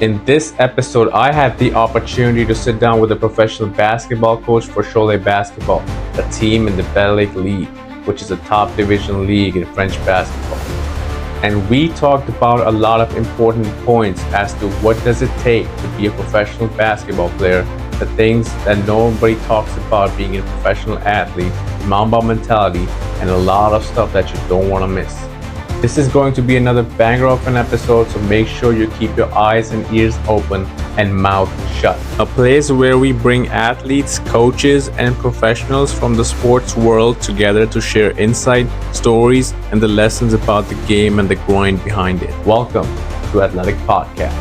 In this episode, I had the opportunity to sit down with a professional basketball coach for Cholet Basketball, a team in the Betclic Elite, which is a top division league in French basketball. And we talked about a lot of important points as to what does it take to be a professional basketball player, the things that nobody talks about being a professional athlete, Mamba Mentality, and a lot of stuff that you don't want to miss. This is going to be another banger of an episode, so make sure you keep your eyes and ears open and mouth shut. A place where we bring athletes, coaches, and professionals from the sports world together to share insight, stories, and the lessons about the game and the grind behind it. Welcome to Athletic Podcast.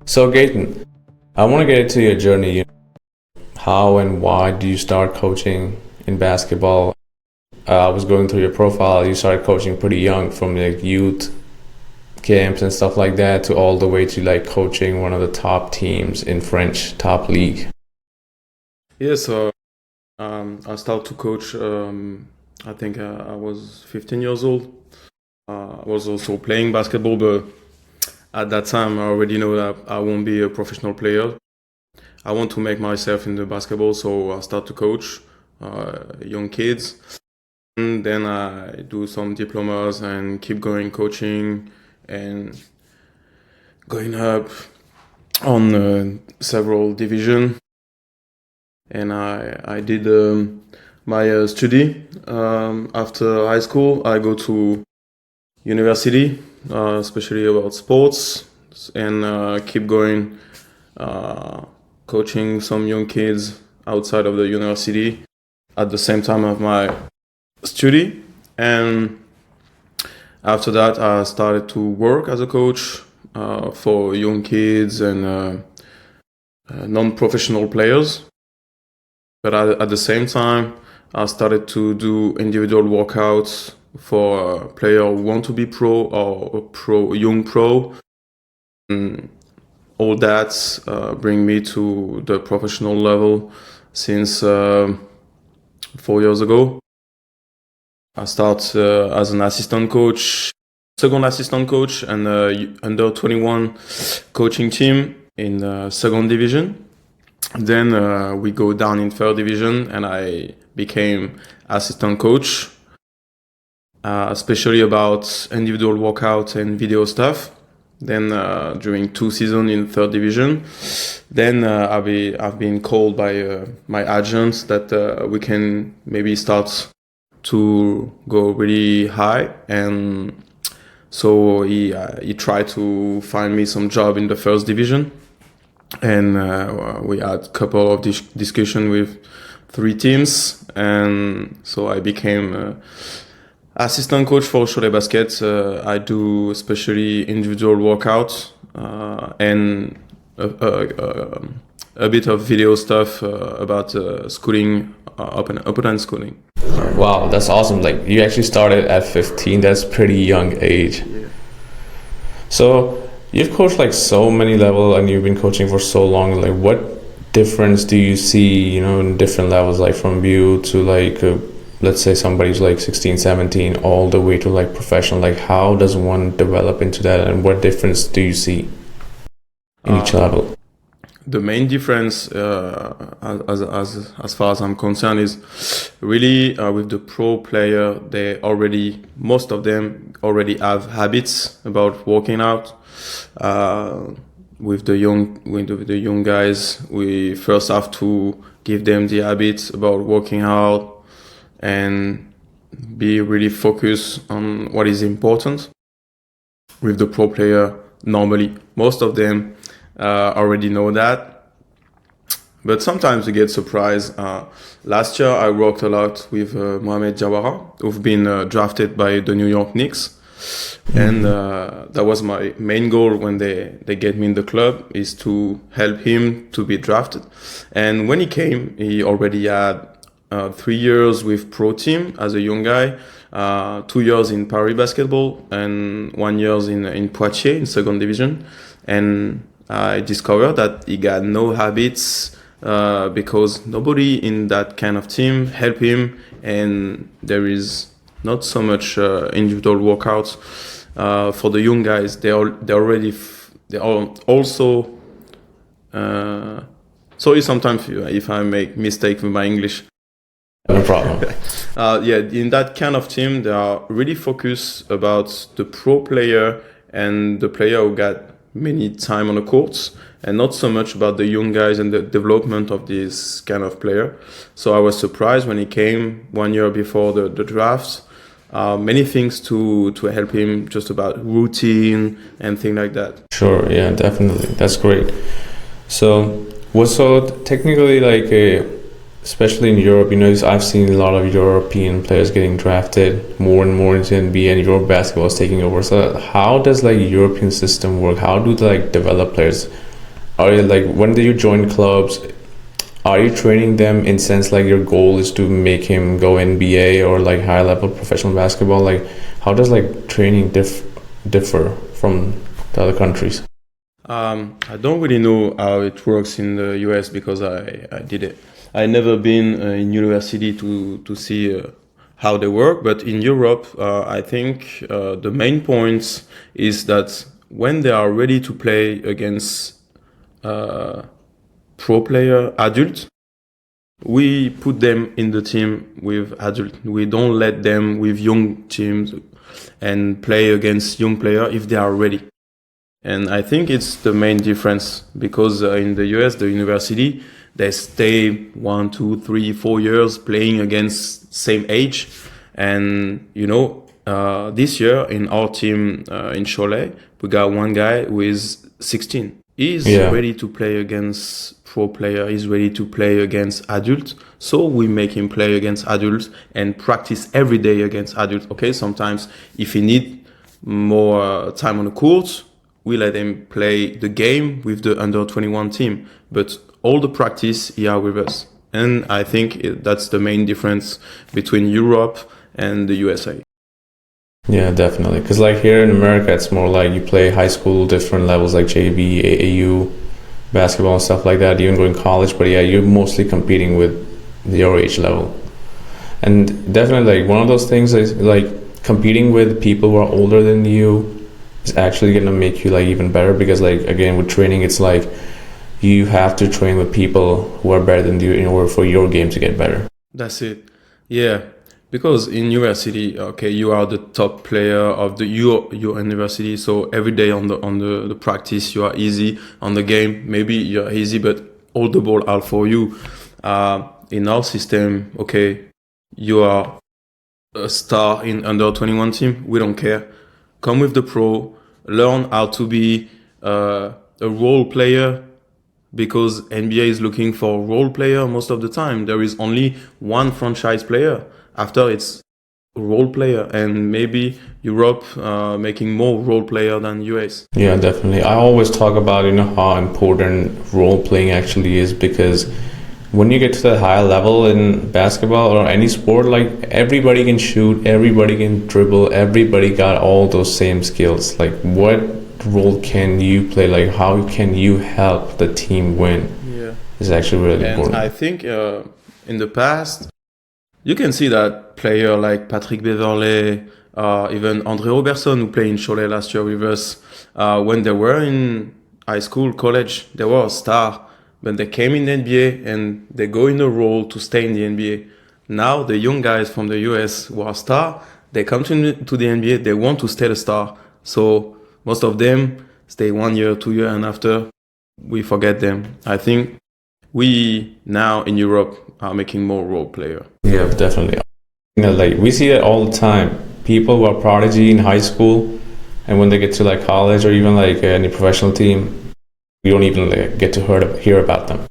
So Gaetan, I want to get into your journey. How and why do you start coaching in basketball? I was going through your profile. You started coaching pretty young, from like youth camps and stuff like that to all the way to like coaching one of the top teams in French top league. Yeah, so I started to coach. I think I was 15 years old. I was also playing basketball, but at that time I already know that I won't be a professional player. I want to make myself in the basketball, so I start to coach young kids. And then I do some diplomas and keep going coaching and going up on several divisions. And I did my study. After high school, I go to university, especially about sports, and keep going coaching some young kids outside of the university at the same time of my study. And after that, I started to work as a coach for young kids and non-professional players. But at the same time, I started to do individual workouts for a player who want to be pro or young pro. And all that bring me to the professional level since 4 years ago. I start as an assistant coach, second assistant coach, and under 21 coaching team in second division. Then we go down in third division, and I became assistant coach, especially about individual workout and video stuff. Then during 2 seasons in third division, then I've been called by my agents that we can maybe start to go really high, and so he tried to find me some job in the first division, and we had a couple of discussion with 3 teams, and so I became assistant coach for Cholet Basket. I do especially individual workouts and a bit of video stuff about schooling, open schooling. Wow, that's awesome. Like, you actually started at 15. That's pretty young age. Yeah. So you've coached like so many levels and you've been coaching for so long. Like, what difference do you see, in different levels, like from you to like let's say somebody's like 16, 17, all the way to like professional? Like, how does one develop into that, and what difference do you see in each level? The main difference, as far as I'm concerned, is really with the pro player. Most of them already have habits about working out. With the young guys, we first have to give them the habits about working out and be really focused on what is important. With the pro player, normally most of them already know that, but sometimes we get surprised. Last year I worked a lot with Mohamed Jawara, who've been drafted by the New York Knicks, and that was my main goal when they get me in the club, is to help him to be drafted. And when he came, he already had 3 years with pro team as a young guy, 2 years in Paris basketball, and 1 year in Poitiers in second division. And I discovered that he got no habits because nobody in that kind of team helped him, and there is not so much individual workouts. For the young guys, they are also. Sorry, sometimes if I make mistake with my English. No problem. Yeah, in that kind of team, they are really focused about the pro player and the player who got many time on the courts, and not so much about the young guys and the development of this kind of player. So I was surprised when he came 1 year before the draft. Many things to help him, just about routine and things like that. Sure, yeah, definitely. That's great. So technically especially in Europe, I've seen a lot of European players getting drafted more and more into NBA, and Europe basketball is taking over. So how does European system work? How do they develop players? Are you when do you join clubs? Are you training them in sense your goal is to make him go NBA or high level professional basketball? How does training differ from the other countries? I don't really know how it works in the US because I did it. I never been in university to see how they work, but in Europe, I think the main point is that when they are ready to play against pro player adult, we put them in the team with adult. We don't let them with young teams and play against young player if they are ready. And I think it's the main difference because in the US, the university, they stay 1, 2, 3, 4 years playing against same age. And, this year in our team in Cholet, we got one guy who is 16. He's ready to play against pro player. He's ready to play against adults. So we make him play against adults and practice every day against adults. Okay, sometimes if he need more time on the court, we let him play the game with the under 21 team. But all the practice, he are with us. And I think that's the main difference between Europe and the USA. Yeah, definitely. Because here in America, it's more you play high school, different levels JV, AAU, basketball and stuff like that, even going college. But yeah, you're mostly competing with your age level. And definitely one of those things is competing with people who are older than you is actually going to make you even better because again, with training, it's you have to train with people who are better than you in order for your game to get better. That's it. Yeah. Because in university, okay, you are the top player of your university. So every day on the practice, you are easy. On the game, maybe you're easy, but all the ball are for you. In our system, okay, you are a star in under 21 team. We don't care. Come with the pro, learn how to be a role player. Because NBA is looking for role player most of the time. There is only one franchise player. After it's a role player, and maybe Europe making more role player than US. Yeah, definitely. I always talk about how important role playing actually is because when you get to the high level in basketball or any sport, everybody can shoot, everybody can dribble, everybody got all those same skills. What role can you play? How can you help the team win? Yeah, is actually really important. I think in the past, you can see that player like Patrick Beverley, even André Robertson, who played in Cholet last year with us, when they were in high school, college, they were a star. But they came in the NBA and they go in a role to stay in the NBA. Now the young guys from the US who are star, they come to the NBA, they want to stay a star. So most of them stay 1 year, 2 years, and after we forget them. I think we now in Europe are making more role player. Yeah, definitely. We see it all the time. People who are prodigy in high school, and when they get to college or even any professional team, we don't even get to hear about them.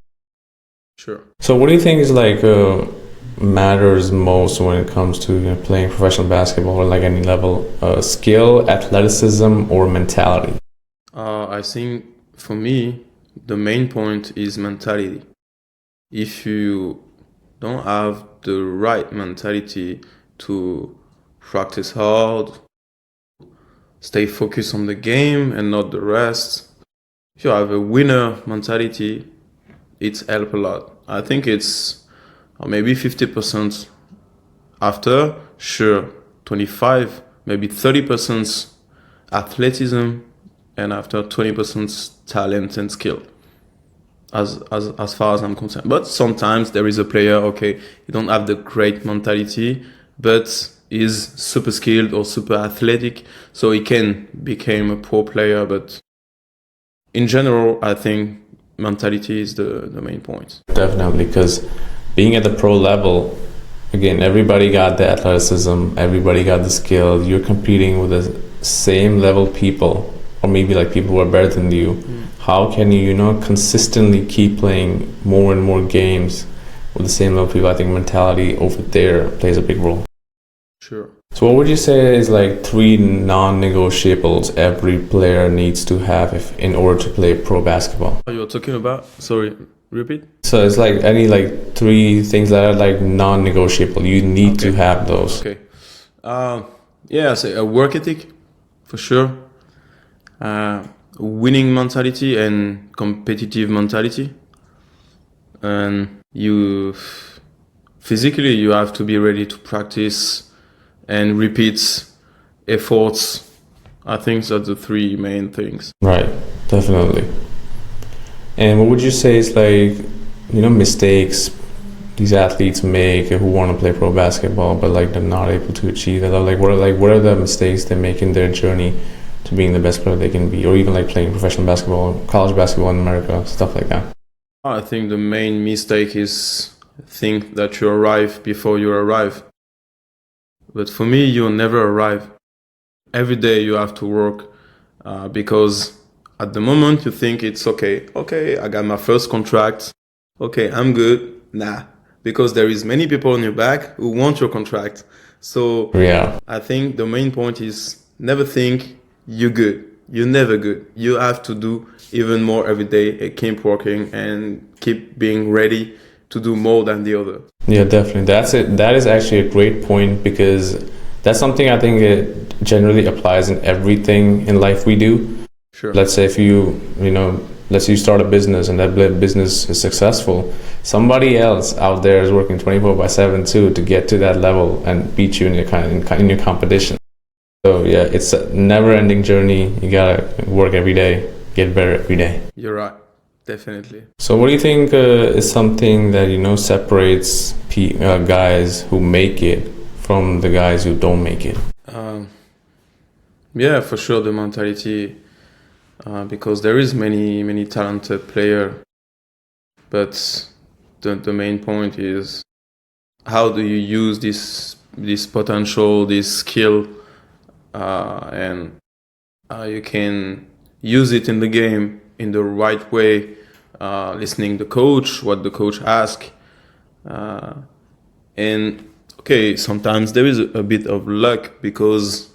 Sure. So what do you think is matters most when it comes to playing professional basketball or any level? Skill, athleticism, or mentality? I think for me, the main point is mentality. If you don't have the right mentality to practice hard, stay focused on the game and not the rest, if you have a winner mentality, it's help a lot. I think it's maybe 50% after. Sure, 25, maybe 30% athleticism, and after 20% talent and skill. As far as I'm concerned. But sometimes there is a player, okay, he don't have the great mentality, but is super skilled or super athletic, so he can become a pro player. But in general, I think mentality is the main point. Definitely, because being at the pro level, again, everybody got the athleticism, everybody got the skill. You're competing with the same level people, or maybe like people who are better than you. How can you, consistently keep playing more and more games with the same level people? I think mentality over there plays a big role. Sure. So what would you say is like 3 non-negotiables every player needs to have in order to play pro basketball? You're talking about? Sorry, repeat? So it's like any 3 things that are like non-negotiable. You need to have those. Okay. Yeah, I say a work ethic, for sure. Winning mentality and competitive mentality. And physically you have to be ready to practice and repeat efforts. I think that's the 3 main things. Right, definitely. And what would you say is mistakes these athletes make who want to play pro basketball but they're not able to achieve it? What are the mistakes they make in their journey to being the best player they can be, or even playing professional basketball, college basketball in America, stuff like that? I think the main mistake is think that you arrive before you arrive. But for me, you'll never arrive. Every day you have to work because at the moment you think it's okay, I got my first contract, okay, I'm good. Nah, because there is many people on your back who want your contract. So yeah, I think the main point is never think you're good. You're never good. You have to do even more every day and keep working and keep being ready to do more than the other. Yeah, definitely. That's it. That is actually a great point, because that's something I think it generally applies in everything in life we do. Sure. Let's say if let's say you start a business and that business is successful, somebody else out there is working 24/7 too to get to that level and beat you in your competition. So yeah, it's a never-ending journey. You gotta work every day, get better every day. You're right, definitely. So what do you think is something that separates guys who make it from the guys who don't make it? Yeah, for sure, the mentality. Because there is many talented player, but the main point is how do you use this potential, this skill, and you can use it in the game in the right way, listening to the coach, what the coach asks, and okay, sometimes there is a bit of luck, because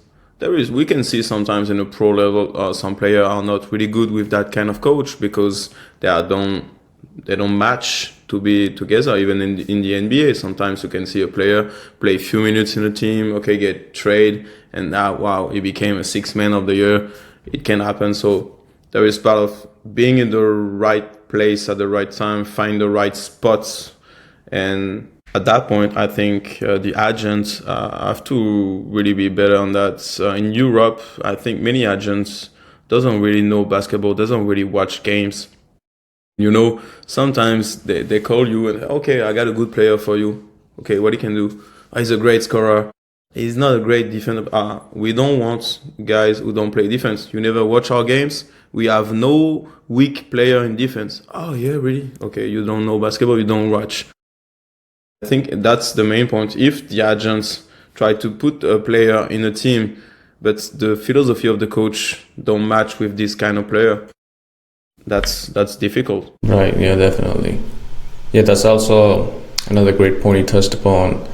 we can see sometimes in a pro level some players are not really good with that kind of coach because they don't match to be together. Even in the NBA, sometimes you can see a player play a few minutes in a team, okay, get traded, and now wow, he became a 6th man of the year. It can happen. So there is part of being in the right place at the right time, find the right spots, and at that point, I think the agents have to really be better on that. In Europe, I think many agents doesn't really know basketball, doesn't really watch games. Sometimes they call you and, okay, I got a good player for you. Okay, what he can do? He's a great scorer. He's not a great defender. We don't want guys who don't play defense. You never watch our games. We have no weak player in defense. Oh, yeah, really? Okay, you don't know basketball, you don't watch. I think that's the main point. If the agents try to put a player in a team, but the philosophy of the coach don't match with this kind of player, that's difficult. Right, yeah, definitely. Yeah, that's also another great point you touched upon.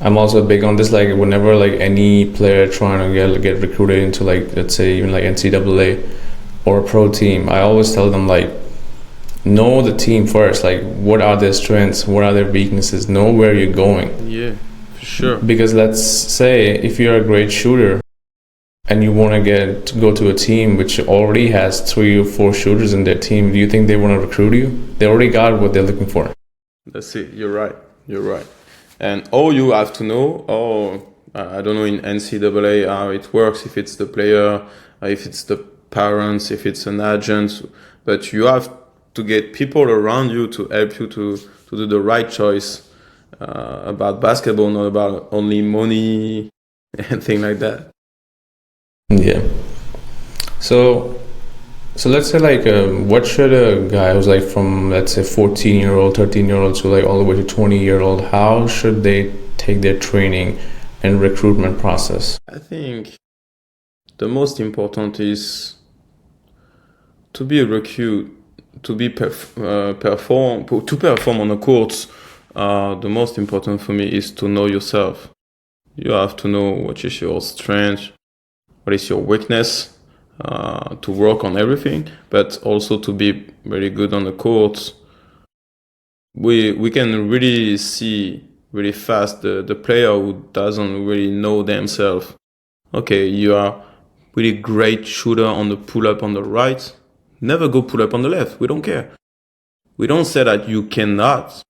I'm also big on this, whenever any player trying to get recruited into let's say even NCAA or a pro team, I always tell them know the team first. What are their strengths? What are their weaknesses? Know where you're going. Yeah, for sure. Because let's say if you're a great shooter and you want to go to a team which already has 3 or 4 shooters in their team, do you think they want to recruit you? They already got what they're looking for. That's it. You're right. And all you have to know, I don't know in NCAA how it works, if it's the player, if it's the parents, if it's an agent, but you have to get people around you to help you to do the right choice about basketball, not about only money and things like that. Yeah. So let's say like, what should a guy who's like from, let's say 14-year-old, 13-year-old to like all the way to 20-year-old, how should they take their training and recruitment process? I think the most important is to be a recruit, to be perform on the courts. The most important for me is to know yourself. You have to know what is your strength, what is your weakness, to work on everything, but also to be very good on the courts. We can really see really fast the player who doesn't really know themselves. Okay, you are really great shooter on the pull-up on the right. Never go pull-up on the left. We don't care. We don't say that you cannot.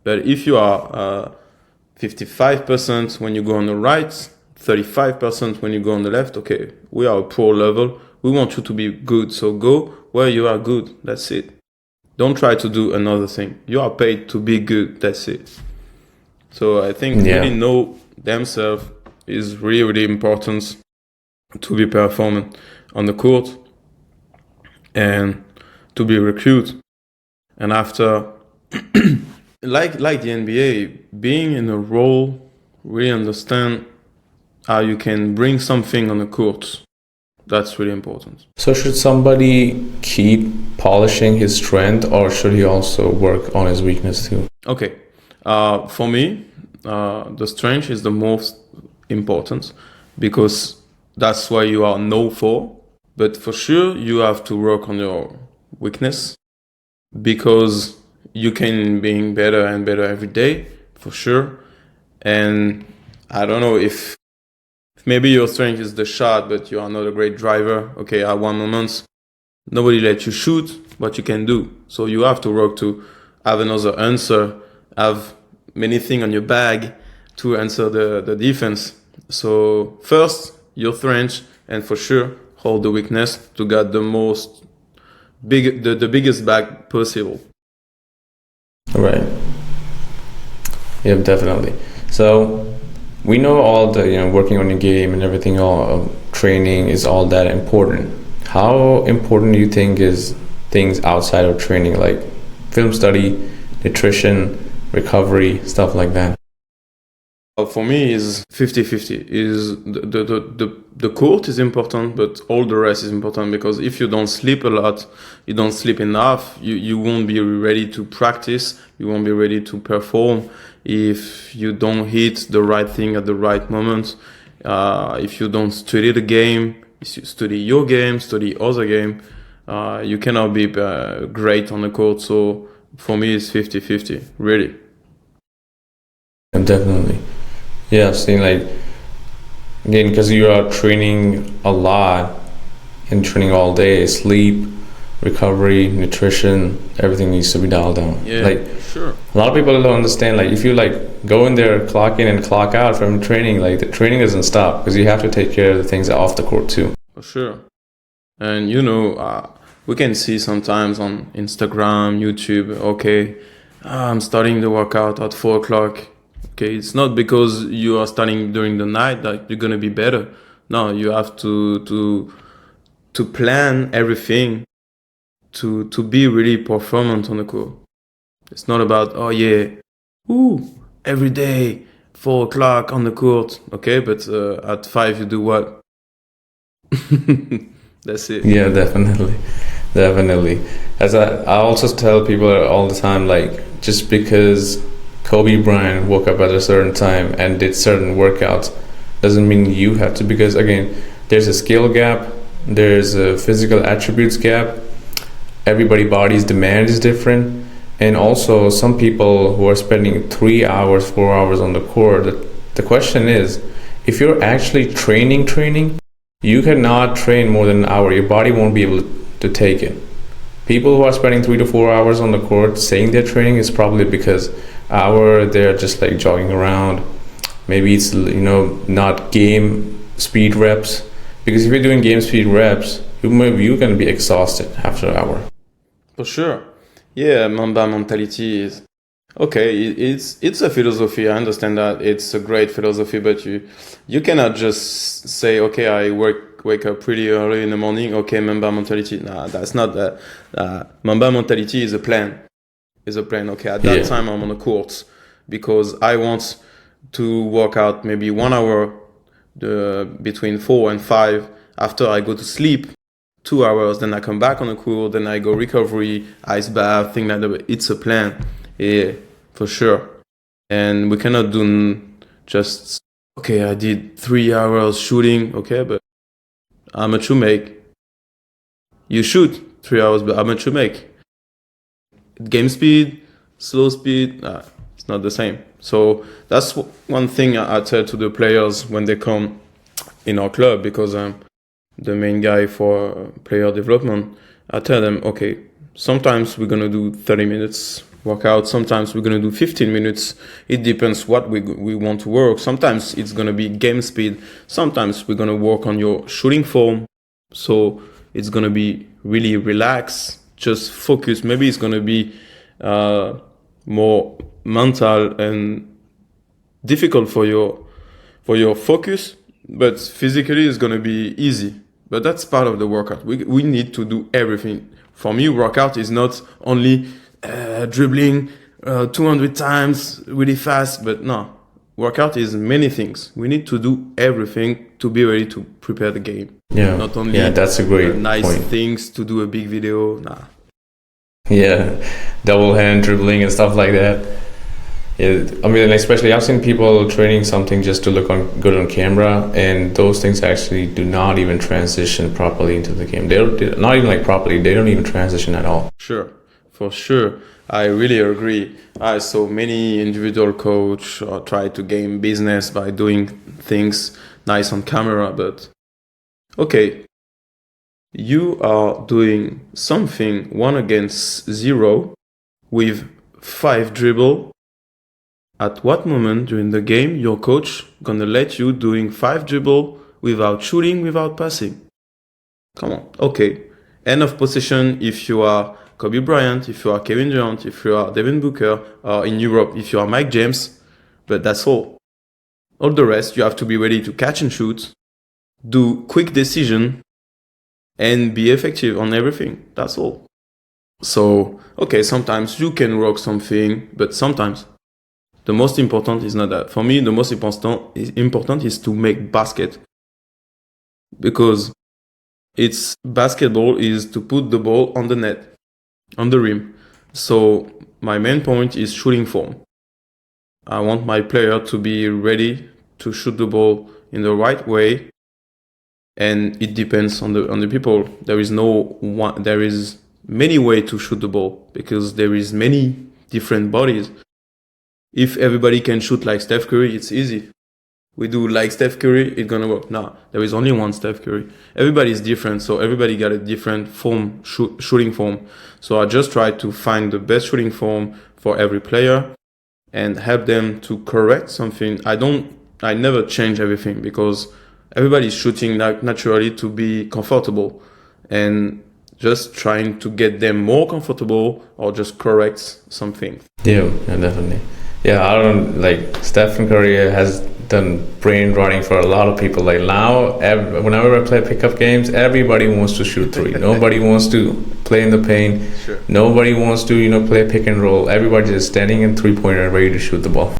But if you are 55% when you go on the right, 35% when you go on the left, okay, we are a pro level. We want you to be good. So go where you are good. That's it. Don't try to do another thing. You are paid to be good. That's it. So I think really know themselves is really, really important to be performing on the court and to be recruited. And after, like the NBA, being in a role, really understand how you can bring something on the court. That's really important. So should somebody keep polishing his strength, or should he also work on his weakness too? Okay. For me, the strength is the most important because that's why you are known for. But for sure, you have to work on your weakness because you can be better and better every day, for sure. And I don't know if maybe your strength is the shot, but you are not a great driver. Okay, at one moment, nobody let you shoot what you can do. So you have to work to have another answer, have many things on your bag to answer the defense. So first, your strength, and for sure, hold the weakness to get the biggest bag possible. Right. Yeah, definitely. So we know all the, working on your game and everything, all training is all that important. How important do you think is things outside of training, like film study, nutrition, recovery, stuff like that? For me, is 50-50. Is the court is important, but all the rest is important because if you don't sleep a lot, you don't sleep enough, you won't be ready to practice, you won't be ready to perform. If you don't hit the right thing at the right moment, if you don't study the game, if you study your game, study other game, you cannot be great on the court. So for me, it's 50-50, really. Definitely. Yeah, I've seen like, again, because you are training a lot and training all day, sleep, recovery, nutrition, everything needs to be dialed down. Yeah, like, sure. A lot of people don't understand, like, if you like go in there, clock in and clock out from training, like the training doesn't stop because you have to take care of the things off the court too. For sure. And we can see sometimes on Instagram, YouTube, okay, I'm starting the workout at 4 o'clock. Okay, it's not because you are starting during the night that you're gonna be better. No, you have to plan everything to be really performant on the court. It's not about every day 4 o'clock on the court. Okay, but at 5 you do what? That's it. Yeah, definitely. As I also tell people all the time, like, just because Kobe Bryant woke up at a certain time and did certain workouts doesn't mean you have to, because again, there's a skill gap, there's a physical attributes gap, everybody's body's demand is different, and also some people who are spending 3 hours, 4 hours on the court, the question is, if you're actually training, you cannot train more than an hour. Your body won't be able to take it. People who are spending 3 to 4 hours on the court saying they're training is probably because they're just like jogging around, Maybe it's, not game speed reps, because if you're doing game speed reps, you're going to be exhausted after an hour. For sure. Yeah, Mamba Mentality is okay. It's a philosophy. I understand that it's a great philosophy, but you cannot just say, okay, I wake up pretty early in the morning. Okay, Mamba Mentality. Nah, that's not that. Mamba Mentality is a plan. Okay, at that time I'm on the court because I want to work out maybe 1 hour between 4 and 5 after I go to sleep. 2 hours, then I come back on the court, then I go recovery, ice bath, thing like that. But it's a plan, yeah, for sure. And we cannot do just, okay, I did 3 hours shooting, okay, but how much you make? You shoot 3 hours, but how much you make? Game speed, slow speed, it's not the same. So that's one thing I tell to the players when they come in our club, because the main guy for player development. I tell them, okay, sometimes we're gonna do 30 minutes workout, sometimes we're gonna do 15 minutes. It depends what we want to work. Sometimes it's gonna be game speed, sometimes we're gonna work on your shooting form. So it's gonna be really relaxed, just focus. Maybe it's gonna be more mental and difficult for your focus, but physically it's gonna be easy. But that's part of the workout. We need to do everything. For me, workout is not only dribbling 200 times really fast, but no. Workout is many things. We need to do everything to be ready to prepare the game. Yeah. Not only that's a great nice point. things to do a big video. Nah. Yeah, double hand dribbling and stuff like that. Yeah, I mean, especially I've seen people training something just to look good on camera, and those things actually do not even transition properly into the game. They're not even like properly. They don't even transition at all. Sure, for sure. I really agree. I saw many individual coach try to gain business by doing things nice on camera, but okay, you are doing something 1 against 0 with 5 dribble. At what moment during the game your coach gonna let you doing 5 dribble without shooting, without passing? Come on. Okay. End of possession if you are Kobe Bryant, if you are Kevin Durant, if you are Devin Booker, or in Europe if you are Mike James. But that's all. All the rest you have to be ready to catch and shoot, do quick decision, and be effective on everything. That's all. So, okay, sometimes you can work something, but sometimes the most important is not that. For me, the most important is to make basket. Because basketball is to put the ball on the net, on the rim. So my main point is shooting form. I want my player to be ready to shoot the ball in the right way. And it depends on the people. There is many ways to shoot the ball because there is many different bodies. If everybody can shoot like Steph Curry, it's easy. We do like Steph Curry, it's gonna work. No, there is only one Steph Curry. Everybody is different, so everybody got a different form, shooting form. So I just try to find the best shooting form for every player and help them to correct something. I never change everything because everybody is shooting naturally to be comfortable, and just trying to get them more comfortable or just correct something. Yeah, definitely. Yeah, I don't like Stephen Curry has done brain running for a lot of people. Like now, whenever I play pickup games, everybody wants to shoot three. Nobody wants to play in the paint. Sure. Nobody wants to play pick and roll. Everybody's just standing in 3-pointer ready to shoot the ball.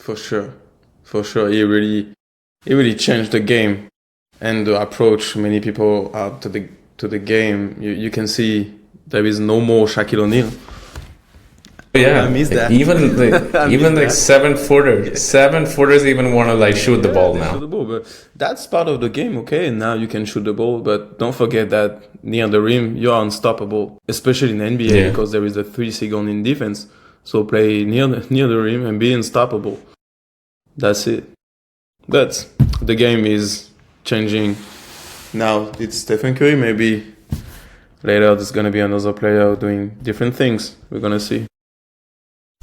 For sure. He really changed the game and the approach. Many people to the game. You can see there is no more Shaquille O'Neal. Yeah, I miss that. Even like 7-footers even want to shoot the ball now. Shoot the ball, but that's part of the game. Okay, now you can shoot the ball, but don't forget that near the rim you are unstoppable, especially in NBA because there is a 3-second in defense. So play near the rim and be unstoppable. That's it. But the game is changing. Now it's Stephen Curry. Maybe later there's gonna be another player doing different things. We're gonna see.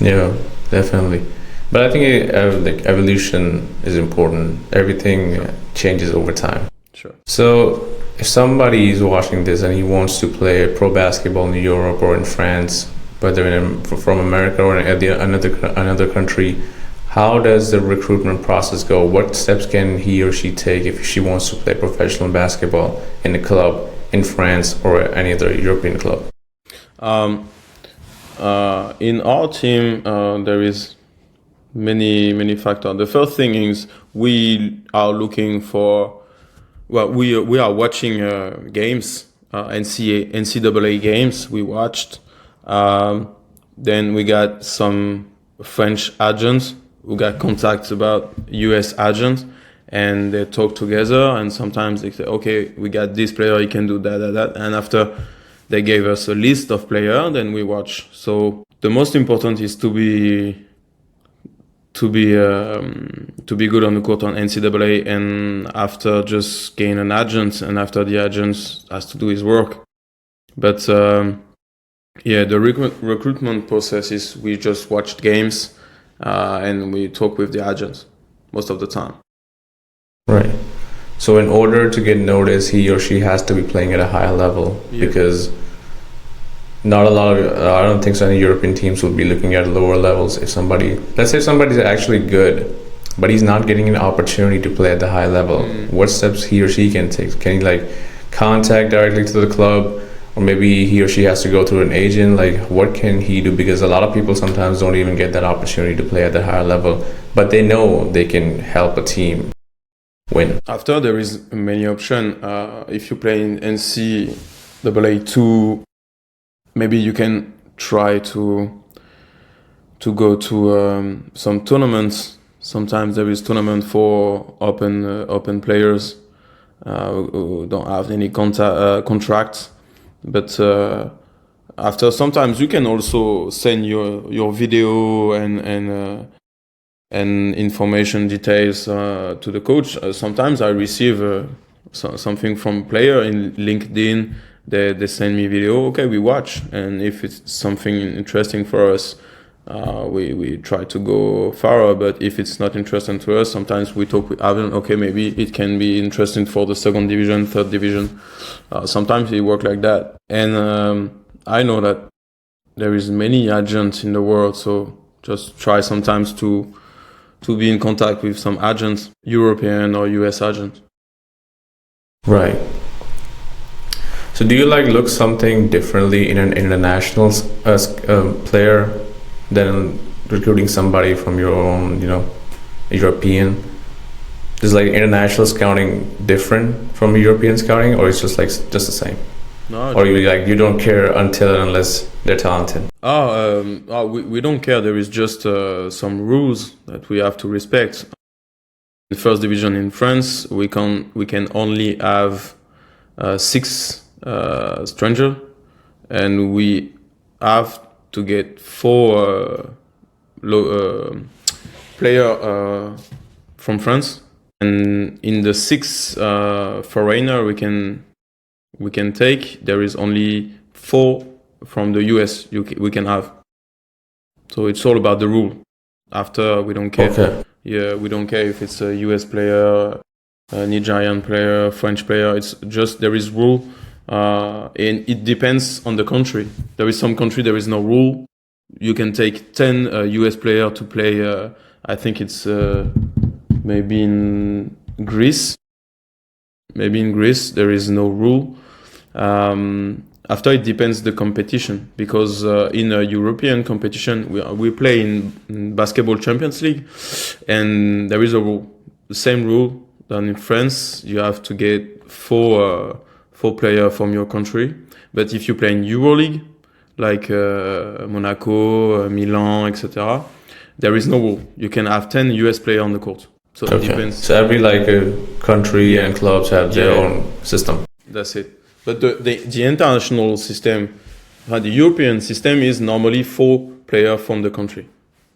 Yeah, definitely. But I think like evolution is important. Everything changes over time. Sure. So if somebody is watching this and he wants to play pro basketball in Europe or in France, whether from America or another country, how does the recruitment process go? What steps can he or she take if she wants to play professional basketball in a club in France or any other European club? In our team, there is many factors. The first thing is we are looking for. Well, we are watching games, NCAA games. We watched. Then we got some French agents who got contacts about US agents, and they talk together. And sometimes they say, "Okay, we got this player. He can do that." And after they gave us a list of players, then we watch. So the most important is to be good on the court on NCAA, and after just gain an agent, and after the agent has to do his work. But the recruitment process is we just watched games and we talk with the agents most of the time. Right. So in order to get noticed, he or she has to be playing at a high level, because not a lot of, I don't think so any European teams will be looking at lower levels. If let's say somebody's actually good, but he's not getting an opportunity to play at the high level, what steps he or she can take? Can he like contact directly to the club, or maybe he or she has to go through an agent? Like, what can he do? Because a lot of people sometimes don't even get that opportunity to play at the higher level, but they know they can help a team win. After, there is many options. If you play in NCAA 2, maybe you can try to go to some tournaments. Sometimes there is tournament for open players who don't have any contracts. But after, sometimes you can also send your video and information details to the coach. Sometimes I receive something from player in LinkedIn. They send me video. Okay, we watch, and if it's something interesting for us, we try to go further. But if it's not interesting to us, sometimes we talk with Avon. Okay, maybe it can be interesting for the second division, third division. Sometimes it work like that. And I know that there is many agents in the world, so just try sometimes to be in contact with some agents, European or US agents. Right. So do you look something differently in an international player than recruiting somebody from your own, European? Is international scouting different from European scouting, or it's just the same? No. Or you don't care until and unless they're talented? We don't care. There is just some rules that we have to respect. In the first division in France, we can only have 6 strangers, and we have to get 4 player from France. And in the 6 foreigner we can take, there is only 4 from the US we can have. So it's all about the rule. After, we don't care. Okay. Yeah, we don't care if it's a US player, a Nigerian player, French player. It's just there is rule, and it depends on the country. There is some country there is no rule. You can take 10 US player to play. I think it's maybe in Greece. Maybe in Greece there is no rule. After, it depends the competition, because in a European competition we play in Basketball Champions League, and there is a rule, the same rule than in France. You have to get 4 players from your country. But if you play in EuroLeague, like Monaco, Milan, etc., there is no rule. You can have 10 US players on the court. So it depends. So every country and clubs have their own system. That's it. But the international system, the European system, is normally 4 players from the country.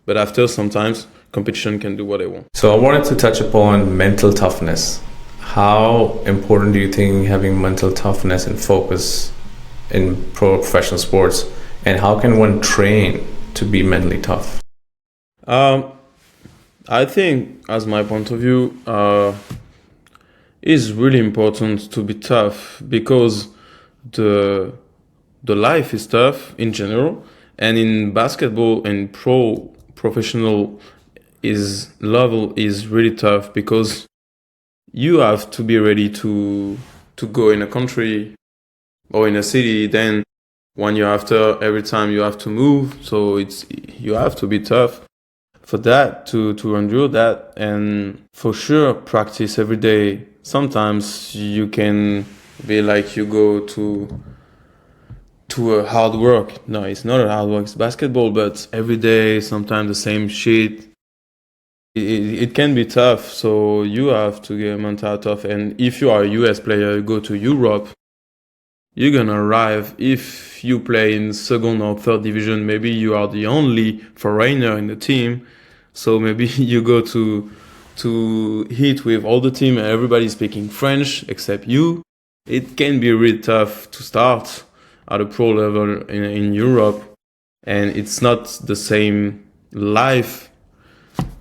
But after, sometimes competition can do what they want. So I wanted to touch upon mental toughness. How important do you think having mental toughness and focus in professional sports, and how can one train to be mentally tough? I think, as my point of view, it's really important to be tough because the the life is tough in general, and in basketball and professional is level is really tough because you have to be ready to go in a country or in a city. Then 1 year after, every time you have to move, so it's you have to be tough for that to endure that, and for sure practice every day. Sometimes you can be like you go to a hard work. No, it's not a hard work, it's basketball, but every day sometimes the same shit. It can be tough, so you have to get mental tough. And if you are a US player, you go to Europe, you're gonna arrive. If you play in second or third division, maybe you are the only foreigner in the team. So maybe you go to hit with all the team and everybody speaking French except you. It can be really tough to start at a pro level in Europe, and it's not the same life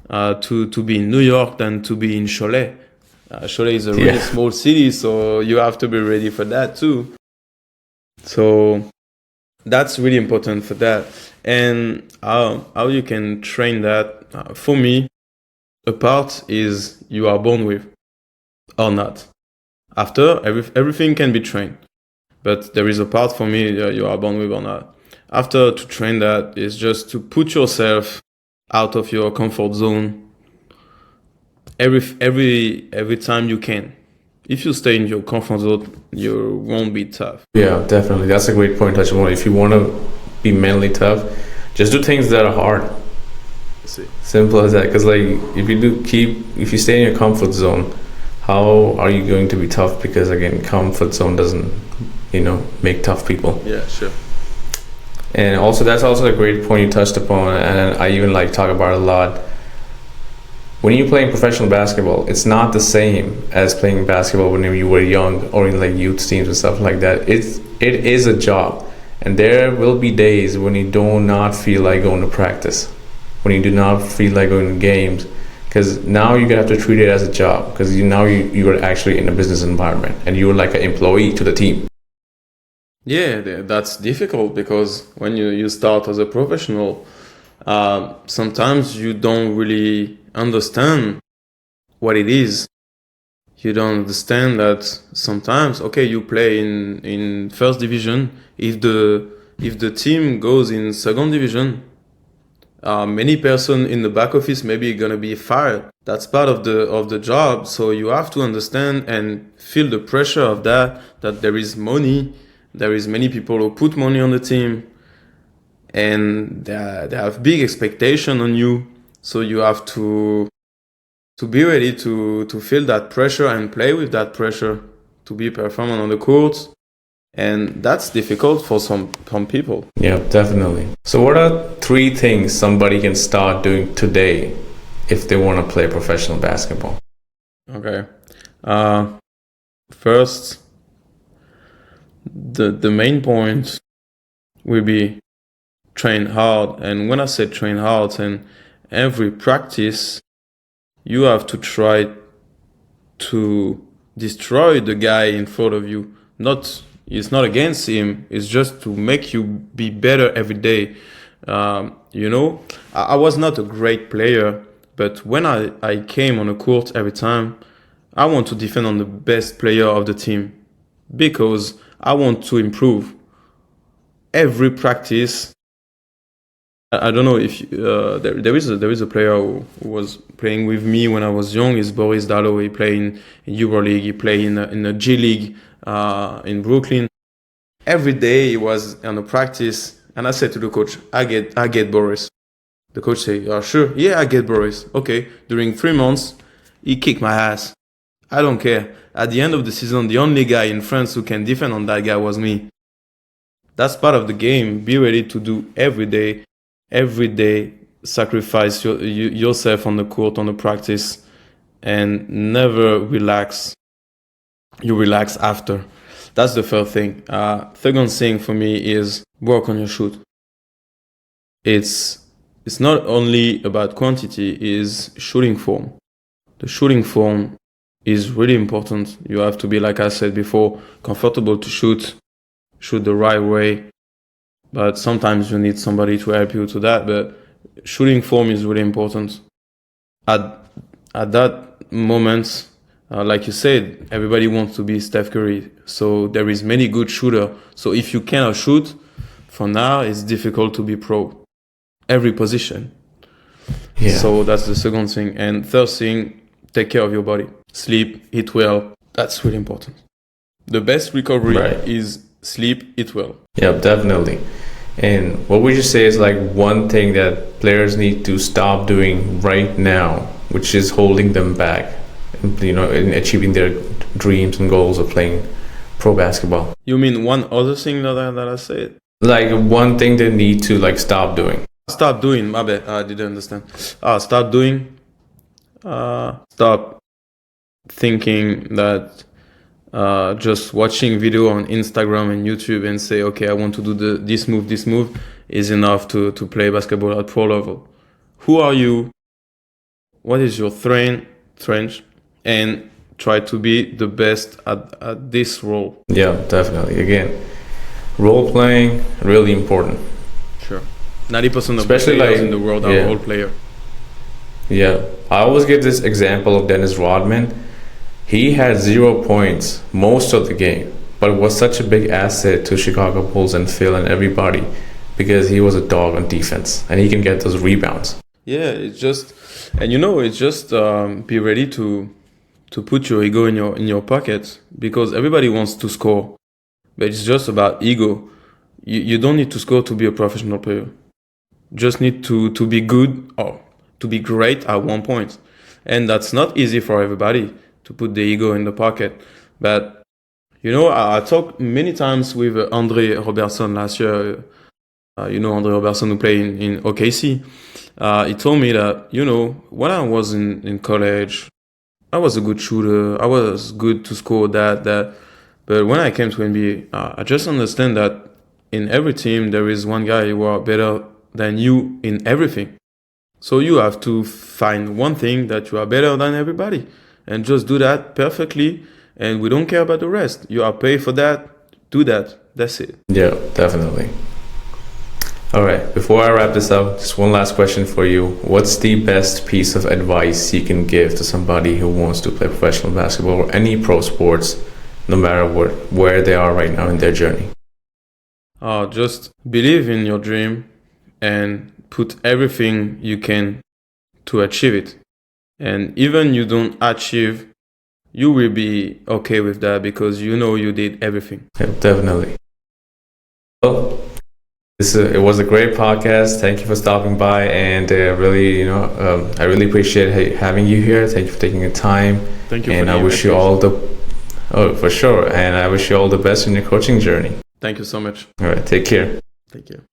to be in New York than to be in Cholet. Cholet is a really small city, so you have to be ready for that too. So that's really important for that. And how you can train that, for me, a part is you are born with or not. After, everything can be trained. But there is a part for me you are born with or not. After, to train that is just to put yourself out of your comfort zone every time you can. If you stay in your comfort zone, you won't be tough. Yeah, definitely. That's a great point, touch on. If you want to be mentally tough, just do things that are hard. See. Simple as that. Because like if you stay in your comfort zone, how are you going to be tough? Because again, comfort zone doesn't, make tough people. Yeah, sure. And also, that's also a great point you touched upon, and I even talk about it a lot. When you play professional basketball, it's not the same as playing basketball when you were young or in youth teams and stuff like that. It is a job, and there will be days when you do not feel like going to practice, when you do not feel like going to games, because now you're gonna have to treat it as a job, because you are actually in a business environment and you're like an employee to the team. Yeah, that's difficult because when you start as a professional, sometimes you don't really understand what it is. You don't understand that sometimes, okay, you play in first division. If the team goes in second division, many person in the back office maybe gonna be fired. That's part of the job. So you have to understand and feel the pressure of that there is money. There is many people who put money on the team, and they have big expectation on you. So you have to be ready to feel that pressure and play with that pressure to be performant on the court. And that's difficult for some people. Yeah, definitely. So what are 3 things somebody can start doing today if they want to play professional basketball? Okay. First, the main point will be train hard. And when I say train hard, and every practice, you have to try to destroy the guy in front of you. It's not against him. It's just to make you be better every day. I was not a great player, but when I came on the court every time, I want to defend on the best player of the team because I want to improve. Every practice, I don't know if there is a player who was playing with me when I was young. Is Boris Dalo. He played in EuroLeague. He played in the G League in Brooklyn. Every day he was on a practice, and I said to the coach, "I get Boris." The coach said, "Sure, yeah, I get Boris." Okay. During 3 months, he kicked my ass. I don't care. At the end of the season, the only guy in France who can defend on that guy was me. That's part of the game. Be ready to do every day, sacrifice yourself on the court, on the practice, and never relax. You relax after. That's the first thing. Second thing for me is work on your shoot. It's it's not only about quantity, is shooting form. The shooting form is really important. You have to be, like I said before, comfortable to shoot the right way. But sometimes you need somebody to help you to that. But shooting form is really important. At that moment, like you said, everybody wants to be Steph Curry. So there is many good shooter. So if you cannot shoot, for now it's difficult to be pro. Every position. Yeah. So that's the second thing. And third thing, take care of your body. Sleep, eat well. That's really important. The best recovery is sleep, eat well. Yeah, definitely. And what would you say is like one thing that players need to stop doing right now, which is holding them back, you know, in achieving their dreams and goals of playing pro basketball? You mean one other thing that I said? Like one thing they need to like stop doing. Stop doing, my bad, I didn't understand. Stop doing, stop thinking that just watching video on Instagram and YouTube and say, okay, I want to do this move is enough to play basketball at pro level. Who are you? What is your strength? And try to be the best at this role. Yeah, definitely. Again, role playing, really important. Sure. 90% of especially players like, in the world are role player. Yeah. I always give this example of Dennis Rodman. He had 0 points most of the game, but was such a big asset to Chicago Bulls and Phil and everybody because he was a dog on defense and he can get those rebounds. Yeah, it's just, and it's just be ready to put your ego in your pocket, because everybody wants to score, but it's just about ego. You don't need to score to be a professional player. Just need to be good or to be great at one point, and that's not easy for everybody to put the ego in the pocket. But I talked many times with Andre Robertson last year. Andre Robertson, who played in OKC. He told me that when I was in college, I was a good shooter. I was good to score that. But when I came to NBA, I just understand that in every team there is one guy who are better than you in everything. So you have to find one thing that you are better than everybody, and just do that perfectly. And we don't care about the rest. You are paid for that. Do that. That's it. Yeah, definitely. All right. Before I wrap this up, just one last question for you. What's the best piece of advice you can give to somebody who wants to play professional basketball or any pro sports, no matter where they are right now in their journey? Just believe in your dream and put everything you can to achieve it. And even you don't achieve, you will be okay with that, because you did everything. Yeah, definitely. Well, it was a great podcast. Thank you for stopping by, and I really appreciate having you here. Thank you for taking the time. Thank you. And I wish you all for sure. And I wish you all the best in your coaching journey. Thank you so much. All right, take care. Take care.